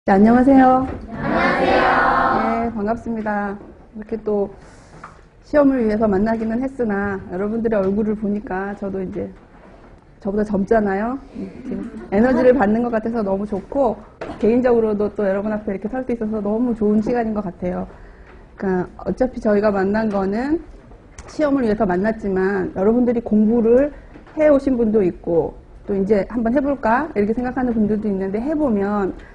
네, 안녕하세요. 안녕하세요. 네, 반갑습니다. 이렇게 또 시험을 위해서 만나기는 했으나 여러분들의 얼굴을 보니까 저도 이제 저보다 젊잖아요. 지금 에너지를 받는 것 같아서 너무 좋고 개인적으로도 또 여러분 앞에 이렇게 설 수 있어서 너무 좋은 시간인 것 같아요. 그러니까 어차피 저희가 만난 거는 시험을 위해서 만났지만 여러분들이 공부를 해오신 분도 있고 또 이제 한번 해볼까 이렇게 생각하는 분들도 있는데 해보면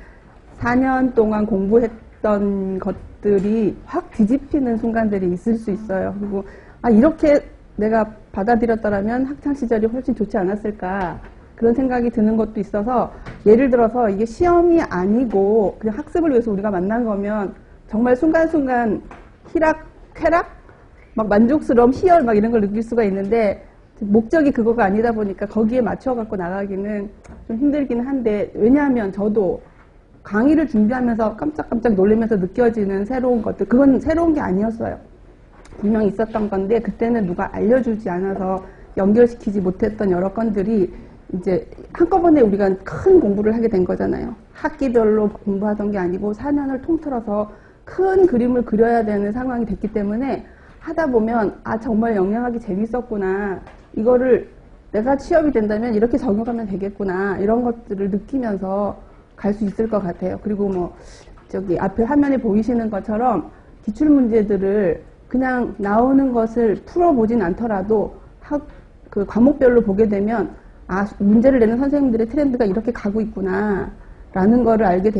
4년 동안 공부했던 것들이 확 뒤집히는 순간들이 있을 수 있어요. 그리고 이렇게 내가 받아들였더라면 학창시절이 훨씬 좋지 않았을까 그런 생각이 드는 것도 있어서 예를 들어서 이게 시험이 아니고 그냥 학습을 위해서 우리가 만난 거면 정말 순간순간 쾌락? 막 만족스러움, 희열 막 이런 걸 느낄 수가 있는데 목적이 그거가 아니다 보니까 거기에 맞춰갖고 나가기는 좀 힘들긴 한데 왜냐하면 저도 강의를 준비하면서 깜짝깜짝 놀라면서 느껴지는 새로운 것들, 그건 새로운 게 아니었어요. 분명히 있었던 건데 그때는 누가 알려주지 않아서 연결시키지 못했던 여러 건들이 이제 한꺼번에 우리가 큰 공부를 하게 된 거잖아요. 학기별로 공부하던 게 아니고 4년을 통틀어서 큰 그림을 그려야 되는 상황이 됐기 때문에 하다 보면 정말 영양학이 재밌었구나, 이거를 내가 취업이 된다면 이렇게 적용하면 되겠구나, 이런 것들을 느끼면서 갈 수 있을 것 같아요. 그리고 저기 앞에 화면에 보이시는 것처럼 기출문제들을 그냥 나오는 것을 풀어보진 않더라도 그 과목별로 보게 되면 문제를 내는 선생님들의 트렌드가 이렇게 가고 있구나 라는 거를 알게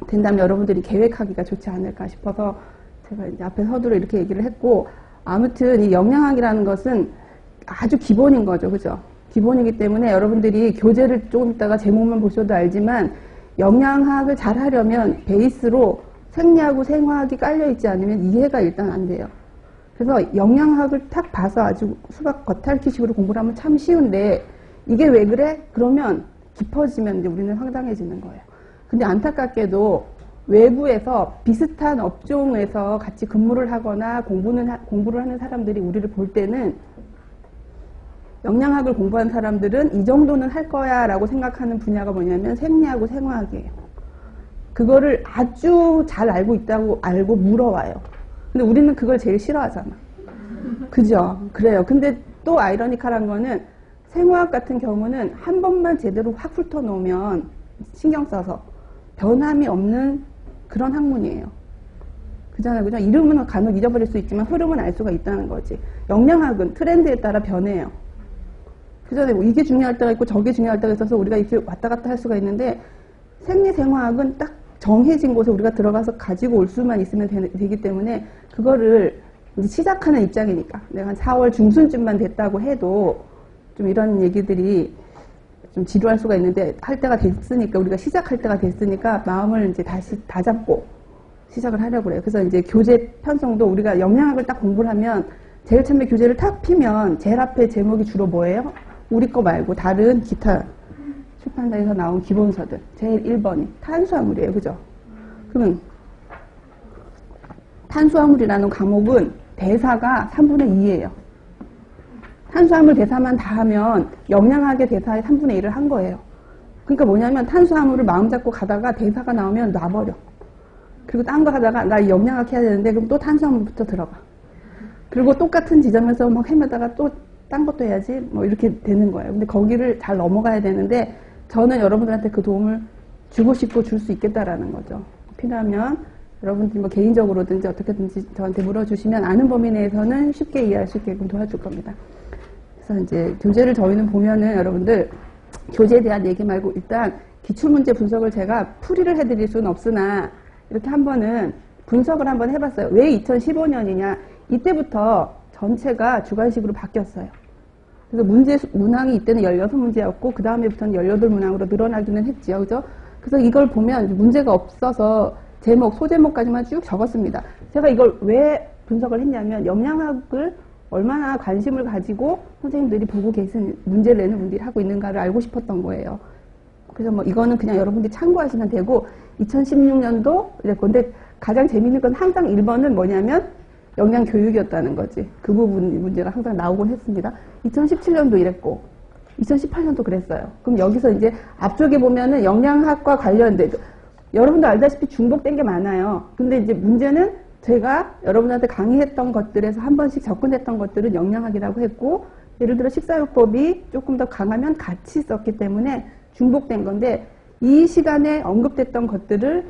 된다면 여러분들이 계획하기가 좋지 않을까 싶어서 제가 이제 앞에 서두로 이렇게 얘기를 했고, 아무튼 이 영양학이라는 것은 아주 기본인 거죠. 그죠? 기본이기 때문에 여러분들이 교재를 조금 있다가 제목만 보셔도 알지만 영양학을 잘 하려면 베이스로 생리하고 생화학이 깔려있지 않으면 이해가 일단 안 돼요. 그래서 영양학을 딱 봐서 아주 수학 겉핥기식으로 공부를 하면 참 쉬운데 이게 왜 그래? 그러면 깊어지면 이제 우리는 황당해지는 거예요. 근데 안타깝게도 외부에서 비슷한 업종에서 같이 근무를 하거나 공부를 하는 사람들이 우리를 볼 때는 영양학을 공부한 사람들은 이 정도는 할 거야 라고 생각하는 분야가 뭐냐면 생리하고 생화학이에요. 그거를 아주 잘 알고 있다고 알고 물어와요. 근데 우리는 그걸 제일 싫어하잖아. 그죠? 그래요. 근데 또 아이러니컬한 거는 생화학 같은 경우는 한 번만 제대로 확 훑어놓으면 신경 써서 변함이 없는 그런 학문이에요. 그잖아요. 그죠? 이름은 간혹 잊어버릴 수 있지만 흐름은 알 수가 있다는 거지. 영양학은 트렌드에 따라 변해요. 그전에 이게 중요할 때가 있고 저게 중요할 때가 있어서 우리가 이렇게 왔다 갔다 할 수가 있는데 생리생화학은 딱 정해진 곳에 우리가 들어가서 가지고 올 수만 있으면 되기 때문에 그거를 이제 시작하는 입장이니까 내가 한 4월 중순쯤만 됐다고 해도 좀 이런 얘기들이 좀 지루할 수가 있는데 할 때가 됐으니까, 우리가 시작할 때가 됐으니까 마음을 이제 다시 다잡고 시작을 하려고 그래요. 그래서 이제 교재 편성도 우리가 영양학을 딱 공부를 하면 제일 처음에 교재를 탁 피면 제일 앞에 제목이 주로 뭐예요? 우리 거 말고 다른 기타 출판사에서 나온 기본서들 제일 1번이 탄수화물이에요. 그죠? 그러면 탄수화물이라는 과목은 대사가 3분의 2예요. 탄수화물 대사만 다 하면 영양학의 대사의 3분의 1을 한 거예요. 그러니까 뭐냐면 탄수화물을 마음 잡고 가다가 대사가 나오면 놔버려. 그리고 딴 거 하다가 나 영양학 해야 되는데 그럼 또 탄수화물부터 들어가. 그리고 똑같은 지점에서 막 헤매다가 또 딴 것도 해야지 이렇게 되는 거예요. 근데 거기를 잘 넘어가야 되는데 저는 여러분들한테 그 도움을 주고 싶고 줄 수 있겠다라는 거죠. 필요하면 여러분들이 개인적으로든지 어떻게든지 저한테 물어주시면 아는 범위 내에서는 쉽게 이해할 수 있게끔 도와줄 겁니다. 그래서 이제 교재를 저희는 보면은 여러분들 교재에 대한 얘기 말고 일단 기출문제 분석을 제가 풀이를 해드릴 수는 없으나 이렇게 한번은 분석을 한번 해봤어요. 왜 2015년이냐? 이때부터 전체가 주관식으로 바뀌었어요. 그래서 문항이 이때는 16문제였고 그 다음에부터는 18문항으로 늘어나기는 했지요. 그죠? 그래서 이걸 보면 문제가 없어서 소제목까지만 쭉 적었습니다. 제가 이걸 왜 분석을 했냐면 영양학을 얼마나 관심을 가지고 선생님들이 보고 계신 문제를 내는 분들이 하고 있는가를 알고 싶었던 거예요. 그래서 이거는 그냥 여러분들이 참고하시면 되고 2016년도 이랬건데 가장 재밌는 건 항상 1번은 뭐냐면 영양교육이었다는 거지. 그 부분 문제가 항상 나오곤 했습니다. 2017년도 이랬고 2018년도 그랬어요. 그럼 여기서 이제 앞쪽에 보면은 영양학과 관련된 여러분도 알다시피 중복된 게 많아요. 근데 이제 문제는 제가 여러분한테 강의했던 것들에서 한 번씩 접근했던 것들은 영양학이라고 했고, 예를 들어 식사요법이 조금 더 강하면 같이 썼기 때문에 중복된 건데, 이 시간에 언급됐던 것들을